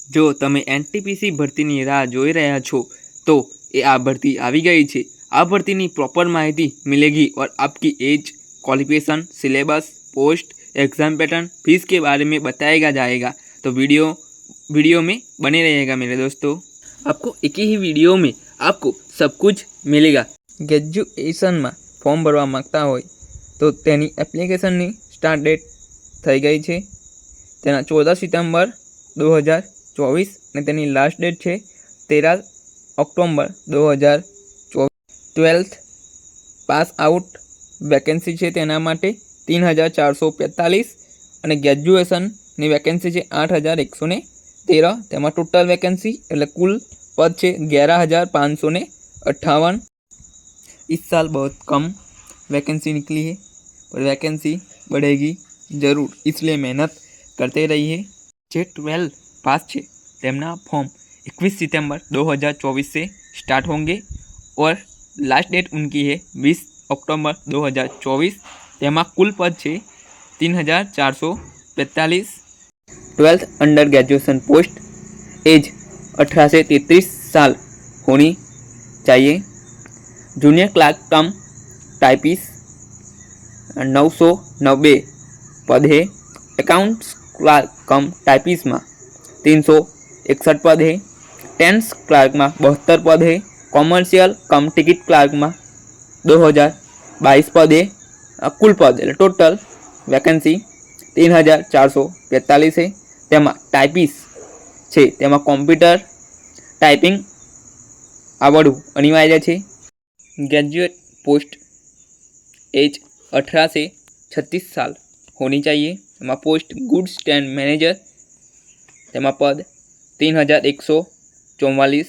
જો તમે એનટીપીસી ભરતીની રાહ જોઈ રહ્યા છો तो ये आ भर्ती આવી गई છે। आ भर्ती की प्रॉपर माहिती मिलेगी और आपकी age, qualification, syllabus, post, exam pattern, fees के बारे में बताया जाएगा। तो वीडियो में बने रहेगा मेरे दोस्तों। आपको एक ही वीडियो में आपको सब कुछ मिलेगा। ग्रेजुएशन में फॉर्म भरवा मांगता हो तो तेनी एप्लिकेशन की स्टार्ट डेट થઈ ગઈ છે। તેના 14 સિતમ્બર 2024 અને તેની લાસ્ટ ડેટ છે 13 October 2024। 12th pass out vacancy છે તેના માટે 3445 અને ગ્રેજ્યુએશનની વેકેન્સી છે 8113। તેમાં ટોટલ વેકેન્સી એટલે કુલ पद છે 11558। इस साल बहुत कम वैकेंसी निकली है पर वैकेंसी बढ़ेगी जरूर, इसलिए मेहनत करते रहिए। जे 12 पास है तेमना फॉर्म 21 सितंबर 2024 से स्टार्ट होंगे और लास्ट डेट उनकी है 20 अक्टूबर 2024। तेमा कुल पद है 3445। 12th under graduation post as 18 से 33 साल होनी चाहिए। जूनियर क्लार्क कम टाइपिस्ट 990 पद है। अकाउंट्स क्लार्क कम टाइपिस्ट में 361 पद है। टेंस क्लार्क में 72 पद है। कॉमर्शियल कम टिकट क्लार्क में 2022 पद है। कुल पद टोटल वैकेंसी 3445 है। तेमा टाइपिस्ट है तेमा कॉम्प्यूटर टाइपिंग आवड़ू अनिवार्य है। ग्रेजुएट पोस्ट एज 18 से 36 साल होनी चाहिए। तेमा पोस्ट गुड्स स्टैंड मैनेजर तेमा पद 3144।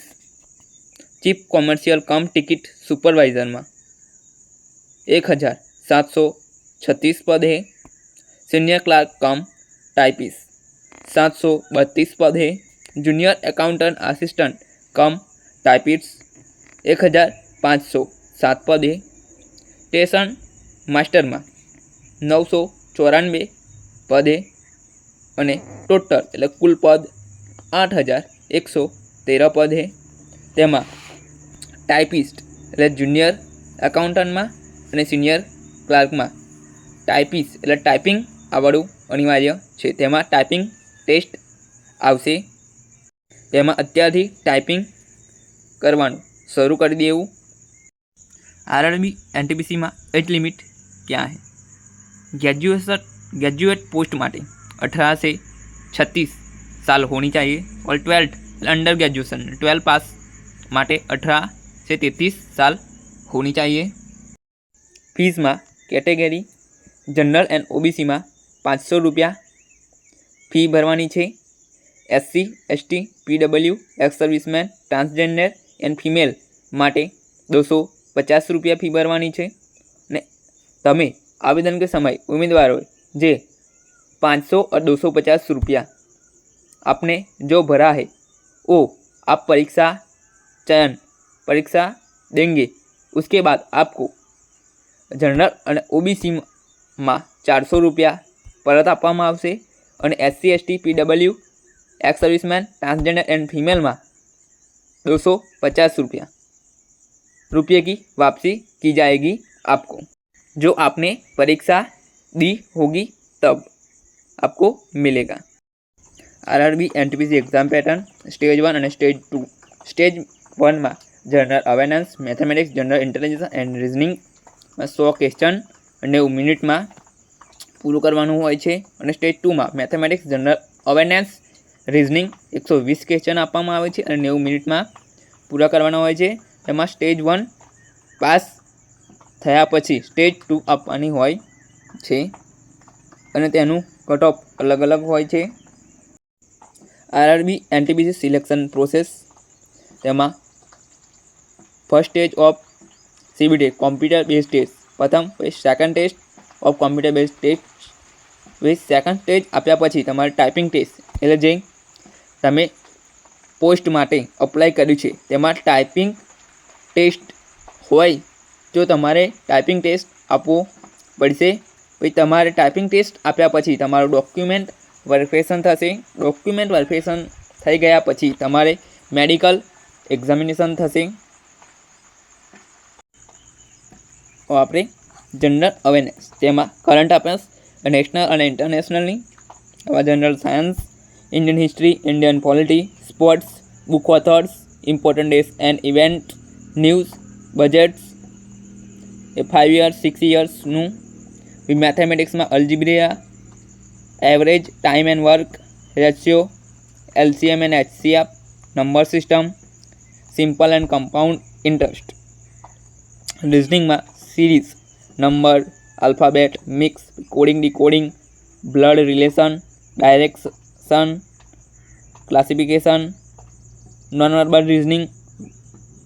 चीफ कॉमर्शियल कम टिकट सुपरवाइजर में 1736 पद है। सीनियर क्लार्क कम टाइपिस्ट 732 पद है। जूनियर अकाउंटेंट असिस्टेंट कम टाइपिस्ट 1507 पद है। स्टेशन मास्टर में 994 पद है और टोटल એટલે कुल पद 8113 पद है। तेमा टाइपिस्ट એટલે जूनियर अकाउंटન્ટ में और सीनियर क्लार्क में टाइपिस्ट એટલે टाइपिंग आवड़ू अनिवार्य है। तेमा टाइपिंग टेस्ट आवशे। तेमा अत्यारथी टाइपिंग करवानुं शुरू कर देवुं। आरआरबी एनटीपीसी में एज लिमिट क्या है? ग्रेजुएट पोस्ट माटे 18 से 36 साल होनी चाहिए और 12th अंडर ग्रेजुएशन 12 पास माटे 18 से 33 साल होनी चाहिए। फीस में कैटेगरी जनरल एंड ओबीसी में 500 रुपया फी भरवानी है। SC ST PW ex serviceman transgender and female माटे 250 रुपया फी भरवानी है। ने तमे आवेदन के समय उम्मीदवारों जे 500 और 250 रुपया आपने जो भरा है वो आप चयन परीक्षा देंगे। उसके बाद आपको जनरल और ओबीसी में 400 रुपया परत आपवामां आवशे और SC ST PW ex serviceman transgender and female में 250 रुपये की वापसी की जाएगी आपको। जो आपने परीक्षा दी होगी तब आपको मिलेगा। RRB NTPC exam pattern stage 1 और स्टेज 2। स्टेज 1 में general awareness mathematics general intelligence and reasoning 100 question 90 minute में पूરું કરવાનું હોય છે। અને સ્ટેજ 2 में mathematics general awareness reasoning 120 question આપવામાં આવે છે અને 90 મિનિટ में પૂરા કરવાના હોય છે। તેમાં સ્ટેજ 1 પાસ થયા પછી સ્ટેજ 2 આપવાની હોય છે અને તેનું કટ ઓફ અલગ અલગ હોય છે। આરઆરબી એનટીપીસી સિલેક્શન પ્રોસેસ તેમાં first stage of CBT computer based test प्रथम second test of computer based test second stage आप्या पछी तमारे टाइपिंग टेस्ट एटले जे तमे पोस्ट माटे अप्लाय कर्युं छे तेमां टाइपिंग टेस्ट होय जो तमारे टाइपिंग टेस्ट आपवो पड़शे। पछी तमारे टाइपिंग टेस्ट आप्या पछी तमारुं डॉक्यूमेंट वेरिफिकेशन थशे। डॉक्यूमेंट वेरिफिकेशन થઈ ગયા પછી તમારે મેડિકલ એક્ઝામિનેશન થશે. આપણે જનરલ અવેરનેસ, જેમાં કરંટ અફેર્સ નેશનલ અને ઇન્ટરનેશનલની, આવા general science, Indian history, Indian polity, sports, book authors, important days and event, news, budgets, એ 5 years 6 yearsનું, મેથેમેટિક્સમાં algebra, average, time and work, ratio, LCM and HCF, number system, simple and compound interest. રિઝનિંગમાં series, number, alphabet, mix, coding, decoding, blood relation, direction, classification, non verbal reasoning,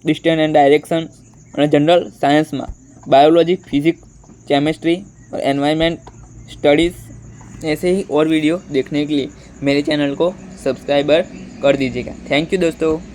distance and direction. और general science में biology, physics, chemistry और environment studies. ऐसे ही और video देखने के लिए मेरे चैनल को सब्सक्राइबर कर दीजिएगा. थैंक यू दोस्तों.